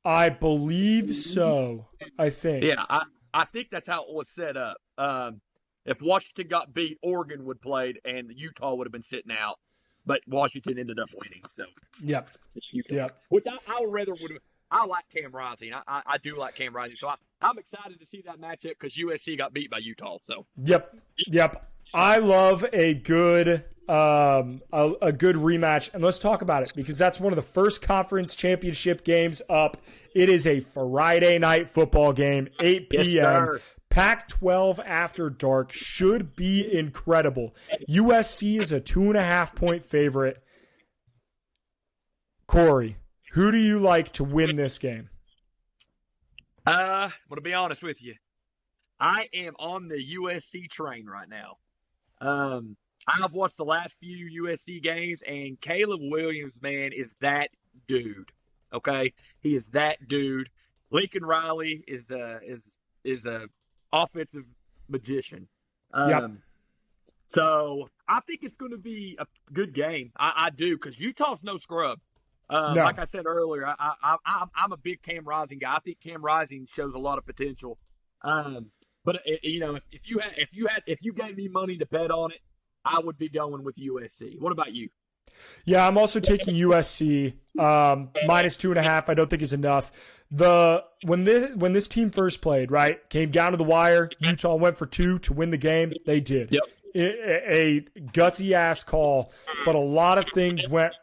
I believe so. I think. Yeah, I think that's how it was set up. If Washington got beat, Oregon would played, and Utah would have been sitting out. But Washington ended up winning. So yep. Which I would rather would have. I like Cam Rising. I do like Cam Rising. So I'm excited to see that matchup because USC got beat by Utah. So yep. I love a good rematch, and let's talk about it because that's one of the first conference championship games up. It is a Friday night football game, 8 p.m. Yes, Pac-12 after dark should be incredible. USC is a 2.5-point favorite. Corey, who do you like to win this game? I'm going to be honest with you. I am on the USC train right now. I've watched the last few USC games, and Caleb Williams, man, is that dude. Okay, he is that dude. Lincoln Riley is a offensive magician. So I think it's going to be a good game. I do because Utah's no scrub. No. Like I said earlier, I'm a big Cam Rising guy. I think Cam Rising shows a lot of potential. But if you gave me money to bet on it, I would be going with USC. What about you? Yeah, I'm also taking USC minus 2.5. I don't think is enough. When this team first played, right, came down to the wire. Utah went for 2 to win the game. They did. Yep. A gutsy ass call, but a lot of things went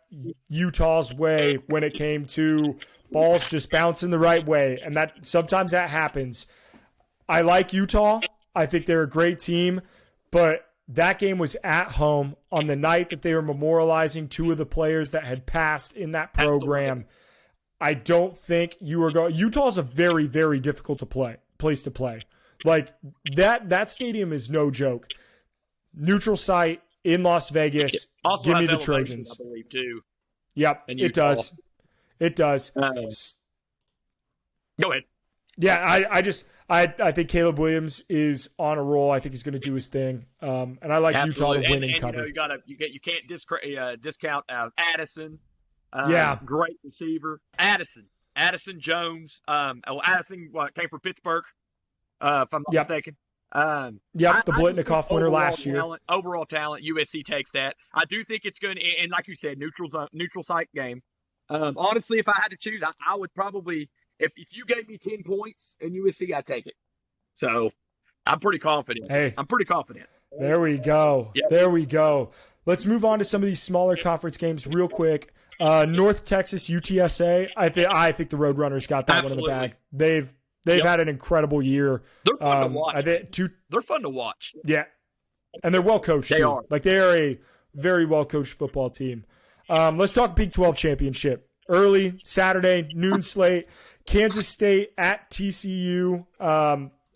Utah's way when it came to balls just bouncing the right way, and that sometimes that happens. I like Utah. I think they're a great team, but that game was at home on the night that they were memorializing 2 of the players that had passed in that program. Absolutely. I don't think you are going. Utah's a very, very difficult place to play. Like that stadium is no joke. Neutral site in Las Vegas. Also give me the Trojans. I believe too. Yep, it does. It does. Go ahead. Yeah, I think Caleb Williams is on a roll. I think he's going to do his thing, and I like Absolutely. Utah to win and cover. You can't discount Addison. Yeah, great receiver. Addison Jones. Addison came from Pittsburgh, if I'm not mistaken. The Blitnikoff winner last year. Overall talent, USC takes that. I do think it's going to, and like you said, neutral site game. Honestly, if I had to choose, I would probably. If you gave me 10 points in USC, I'd take it. So I'm pretty confident. I'm pretty confident. There we go. Yep. There we go. Let's move on to some of these smaller conference games real quick. North Texas UTSA. I think the Roadrunners got that Absolutely. one in the bag. They've had an incredible year. They're fun to watch. They're fun to watch. Yeah, and they're well coached. They are. Like they are a very well coached football team. Let's talk Big 12 championship. Early Saturday noon slate. Kansas State at TCU.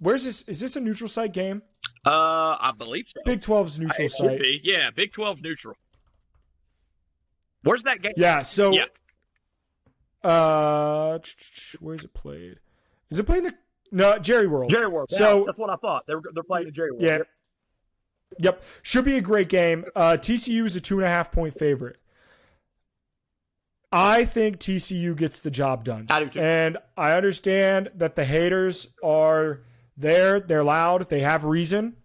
Where's this? Is this a neutral site game? I believe so. Big 12's neutral It site. should be. Yeah, Big 12 neutral. Where's that game? Yeah. So, Yeah. where's it played? Is it playing Jerry World? Jerry World. So that's what I thought. They're playing the Jerry World. Yeah. Yep. Should be a great game. TCU is a 2.5-point favorite. I think TCU gets the job done. I do too. And I understand that the haters are there. They're loud. They have reason.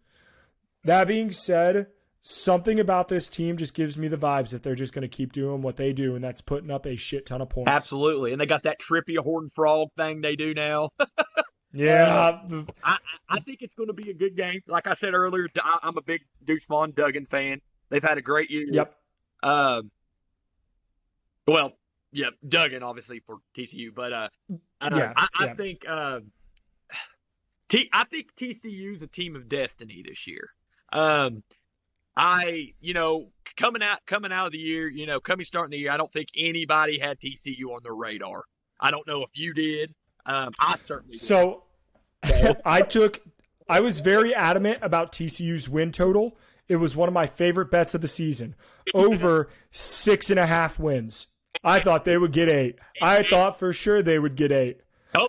That being said, something about this team just gives me the vibes that they're just going to keep doing what they do, and that's putting up a shit ton of points. Absolutely. And they got that trippy horned frog thing they do now. Yeah. I think it's going to be a good game. Like I said earlier, I'm a big Deuce Vaughn Duggan fan. They've had a great year. Yep. Well, yeah, Duggan obviously for TCU, but I think I think TCU is a team of destiny this year. Coming out of the year, starting the year, I don't think anybody had TCU on their radar. I don't know if you did. I certainly did. So I was very adamant about TCU's win total. It was one of my favorite bets of the season. Over 6.5 wins. I thought they would get 8. I thought for sure they would get 8.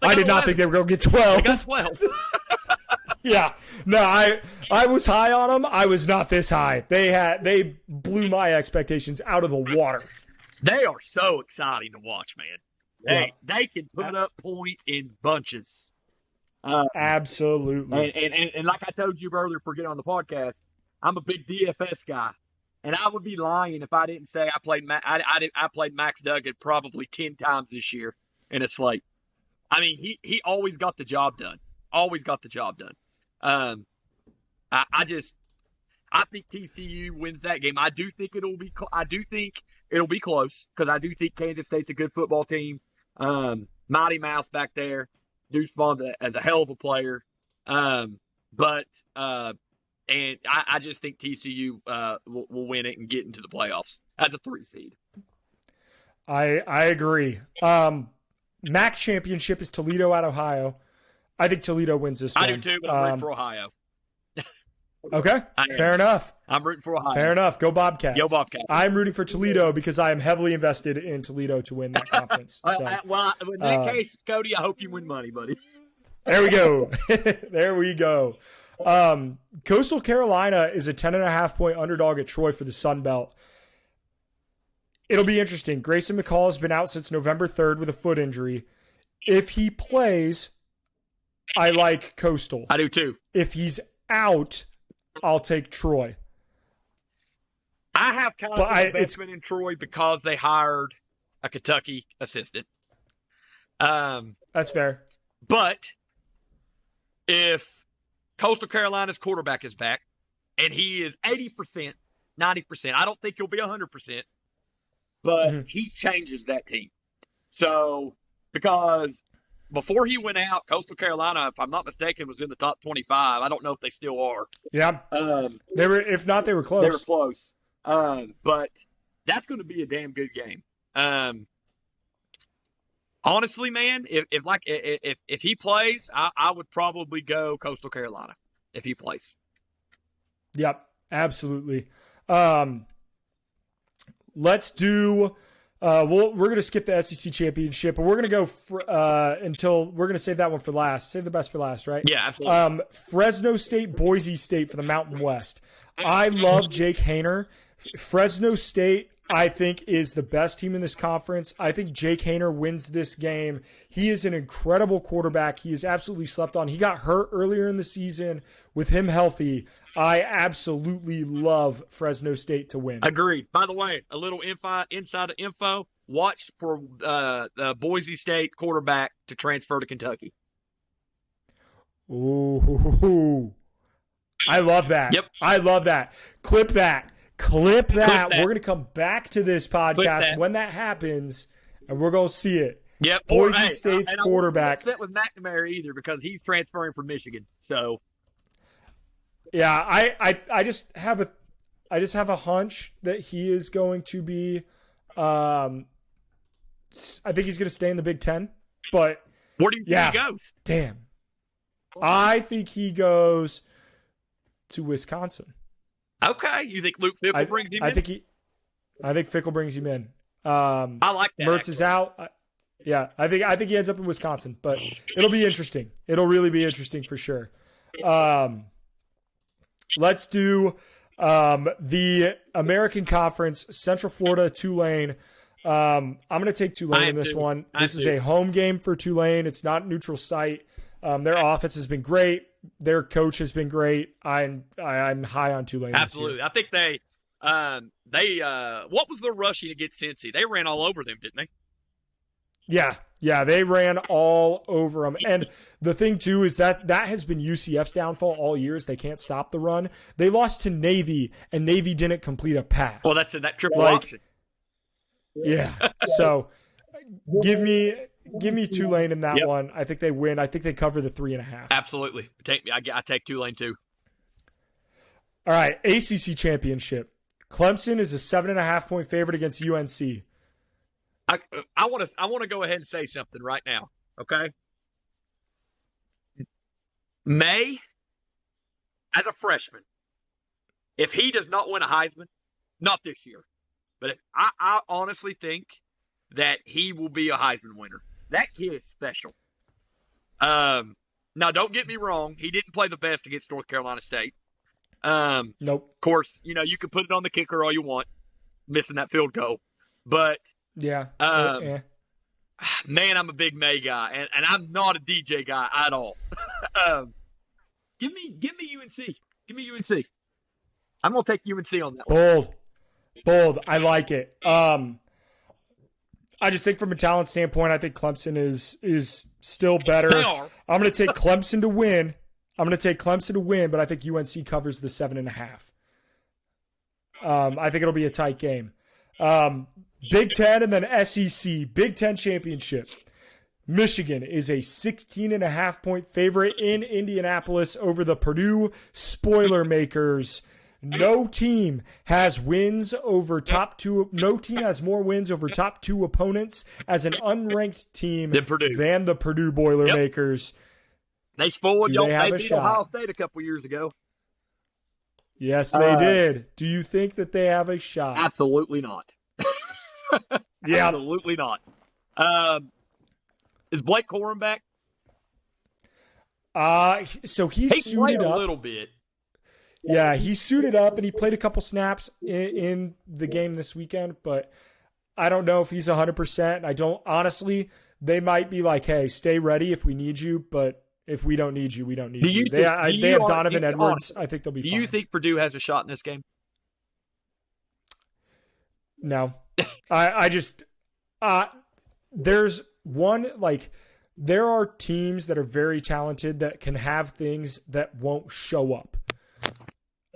I did not think they were going to get 12. They got 12. Yeah. No, I was high on them. I was not this high. They blew my expectations out of the water. They are so exciting to watch, man. They can put up points in bunches. Absolutely. And like I told you earlier for getting on the podcast, I'm a big DFS guy. And I would be lying if I didn't say I played Max Duggan probably 10 times this year in a slate. I mean, he always got the job done. Always got the job done. I think TCU wins that game. I do think it'll be close because I do think Kansas State's a good football team. Mighty Mouse back there, Deuce Vaughn as a hell of a player. And I just think TCU will win it and get into the playoffs as a 3 seed. I agree. MAC championship is Toledo at Ohio. I think Toledo wins this one. I do too, but I'm rooting for Ohio. Okay, fair enough. I'm rooting for Ohio. Fair enough. Go Bobcats. Go Bobcats. I'm rooting for Toledo because I am heavily invested in Toledo to win that conference. Well, in that case, Cody, I hope you win money, buddy. There we go. There we go. Coastal Carolina is a 10.5-point underdog at Troy for the Sun Belt. It'll be interesting. Grayson McCall has been out since November 3rd with a foot injury. If he plays, I like Coastal. I do too. If he's out, I'll take Troy. I have kind of an investment in Troy because they hired a Kentucky assistant. That's fair. But if Coastal Carolina's quarterback is back and he is 80%, 90%, I don't think he'll be 100%, but he changes that team. So, because before he went out, Coastal Carolina, if I'm not mistaken, was in the top 25. I don't know if they still are. Yeah. They were. If not, they were close. They were close. But that's going to be a damn good game. Honestly, man, if he plays, I would probably go Coastal Carolina if he plays. Yep, absolutely. Let's do. We're going to skip the SEC championship, but we're going to go until we're going to save that one for last. Save the best for last, right? Yeah, absolutely. Fresno State, Boise State for the Mountain West. I love Jake Haener. Fresno State, I think, is the best team in this conference. I think Jake Haener wins this game. He is an incredible quarterback. He is absolutely slept on. He got hurt earlier in the season. With him healthy, I absolutely love Fresno State to win. Agreed. By the way, a little insider info. Watch for the Boise State quarterback to transfer to Kentucky. Ooh. I love that. Yep. I love that. Clip that. We're going to come back to this podcast when that happens, and we're going to see it. Yep. Boise State's quarterback. I'm not upset with McNamara either because he's transferring from Michigan. So, yeah, I just have a hunch that he is going to be. I think he's going to stay in the Big Ten, but where do you think he goes? Damn. I think he goes to Wisconsin. Okay, you think Luke Fickell brings him in? I think Fickell brings him in. I like that. Mertz is out. Yeah, I think he ends up in Wisconsin, but it'll be interesting. It'll really be interesting for sure. Let's do the American Conference, Central Florida, Tulane. I'm going to take Tulane in this one. This is a home game for Tulane. It's not neutral site. Their offense has been great. Their coach has been great. I'm high on Tulane. Absolutely. I think they what was their rushing against Cincy? They ran all over them, didn't they? Yeah, they ran all over them. And the thing, too, is that has been UCF's downfall all year is they can't stop the run. They lost to Navy, and Navy didn't complete a pass. Well, that's in that triple option. Yeah. So give me Tulane in that one. I think they win. I think they cover the 3.5. Absolutely. I take Tulane, too. All right, ACC Championship. Clemson is a 7.5-point favorite against UNC. I want to go ahead and say something right now, okay? May, as a freshman, if he does not win a Heisman, not this year, but I honestly think that he will be a Heisman winner. That kid is special. Now, don't get me wrong. He didn't play the best against North Carolina State. Nope. Of course, you can put it on the kicker all you want, missing that field goal. But yeah. Man, I'm a big May guy, and I'm not a DJ guy at all. Give me UNC. Give me UNC. I'm gonna take UNC on that one. Bold. I like it. I just think from a talent standpoint, I think Clemson is still better. They are. I'm gonna take Clemson to win. But I think UNC covers the 7.5. I think it'll be a tight game. Big Ten and then SEC. Big Ten Championship. Michigan is a 16.5-point favorite in Indianapolis over the Purdue Spoilermakers. No team has wins over top two. No team has more wins over top two opponents as an unranked team than the Purdue Boilermakers. Yep. They spoiled y'all. They beat Ohio State a couple years ago. Yes, they did. Do you think that they have a shot? Absolutely not. Yeah. Absolutely not. Is Blake Corum back? So he suited played up a little bit. Yeah, he suited up and he played a couple snaps in the game this weekend, but I don't know if he's 100%. I don't honestly. They might be like, "Hey, stay ready if we need you," but if we don't need you, we don't need you. They have Donovan Edwards. I think they'll be fine. Do you think Purdue has a shot in this game? No. I just there's one, like, there are teams that are very talented that can have things that won't show up.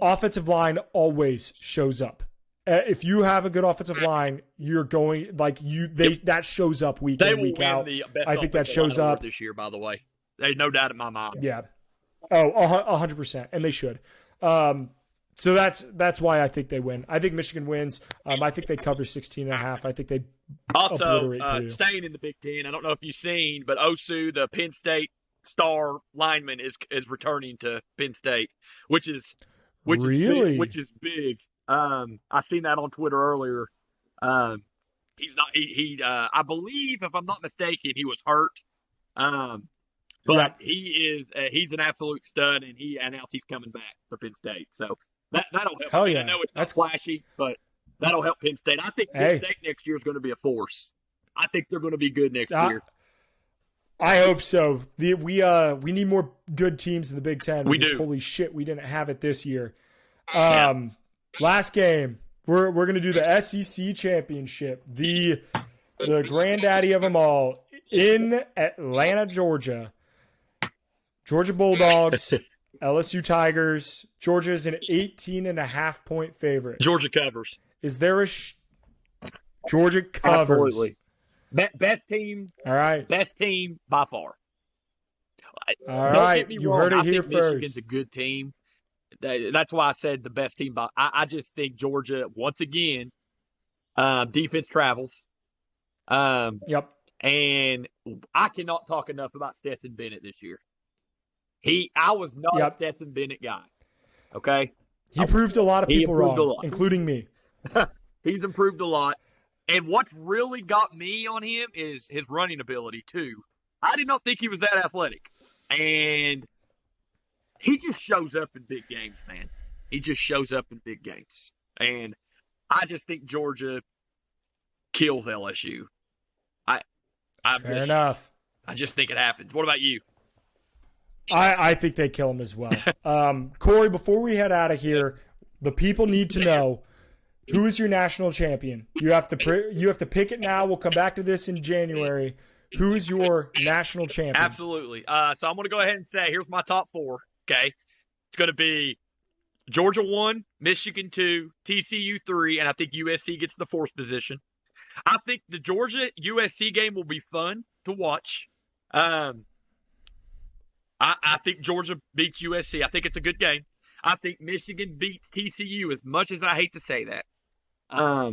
Offensive line always shows up. If you have a good offensive line, you're going that shows up week in, week out. I think that shows up this year, by the way. There's no doubt in my mind. Yeah. Oh, 100%, and they should. So that's why I think they win. I think Michigan wins. I think they cover 16.5. I think they also staying in the Big Ten. I don't know if you've seen, but Osu, the Penn State star lineman, is returning to Penn State, which is big. I seen that on Twitter earlier. He's not. I believe, if I'm not mistaken, he was hurt. But he's an absolute stud, and he announced he's coming back for Penn State. So that'll help. Hell yeah. I know it's not flashy, but that'll help Penn State. I think Penn State next year is going to be a force. I think they're going to be good next year. I hope so. We need more good teams in the Big Ten. We do. Holy shit, we didn't have it this year. Last game, we're going to do the SEC Championship, the granddaddy of them all, in Atlanta, Georgia. Georgia Bulldogs, LSU Tigers. Georgia is an 18.5-point favorite. Georgia covers. Is there Georgia covers? Absolutely. Best team. All right. Best team by far. All right. You heard it here first. Michigan's a good team. That's why I said the best team. I just think Georgia, once again, defense travels. Yep. And I cannot talk enough about Stetson Bennett this year. I was not a Stetson Bennett guy. Okay? He proved a lot of people wrong, including me. He's improved a lot. And what's really got me on him is his running ability, too. I did not think he was that athletic. And he just shows up in big games, man. He just shows up in big games. And I just think Georgia kills LSU. Fair enough. I just think it happens. What about you? I think they kill him as well. Corey, before we head out of here, the people need to know, who is your national champion? You have to pick it now. We'll come back to this in January. Who is your national champion? Absolutely. So I'm going to go ahead and say, here's my top 4. Okay. It's going to be Georgia 1, Michigan 2, TCU 3, and I think USC gets the 4th position. I think the Georgia-USC game will be fun to watch. I think Georgia beats USC. I think it's a good game. I think Michigan beats TCU, as much as I hate to say that. I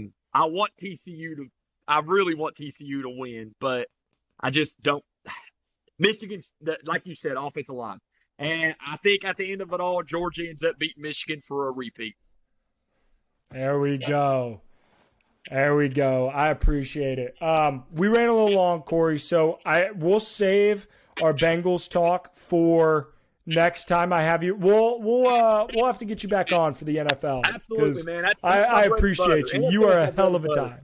really want TCU to win, but I just don't. Michigan's, like you said, offensive line. And I think at the end of it all, Georgia ends up beating Michigan for a repeat. There we go. I appreciate it. We ran a little long, Corey, so we'll save our Bengals talk for next time I have you. We'll have to get you back on for the NFL. Absolutely, man. I appreciate you. You are a hell of a time.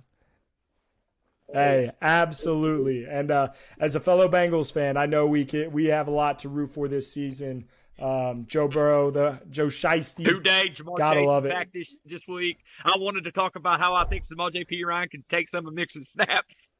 Hey, absolutely. And as a fellow Bengals fan, I know we have a lot to root for this season. Joe Burrow, Joe Shiesty. Today, Jamar Chase back this week. I wanted to talk about how I think Samaje Perine can take some of Mixon's snaps.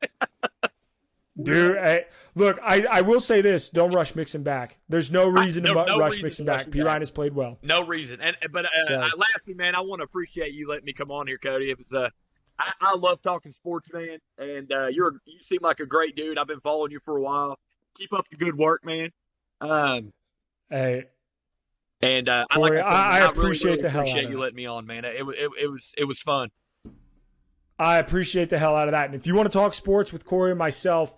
Dude, hey, look, I will say this: don't rush Mixon back. There's no reason to rush Mixon back. Perine has played well. No reason. But lastly, man, I want to appreciate you letting me come on here, Cody. It was I love talking sports, man, and you seem like a great dude. I've been following you for a while. Keep up the good work, man. Hey, and Corey, I appreciate the hell out of you letting me on, man. It was fun. I appreciate the hell out of that. And if you want to talk sports with Corey and myself,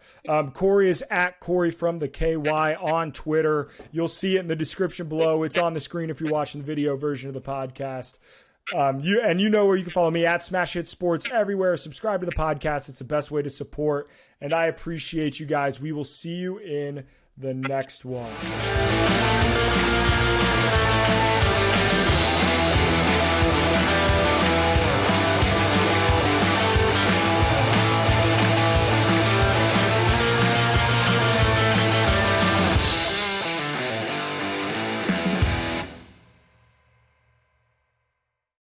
Corey is at Corey from the KY on Twitter. You'll see it in the description below. It's on the screen if you're watching the video version of the podcast. You know where you can follow me at Smash Hit Sports everywhere. Subscribe to the podcast. It's the best way to support. And I appreciate you guys. We will see you in the next one.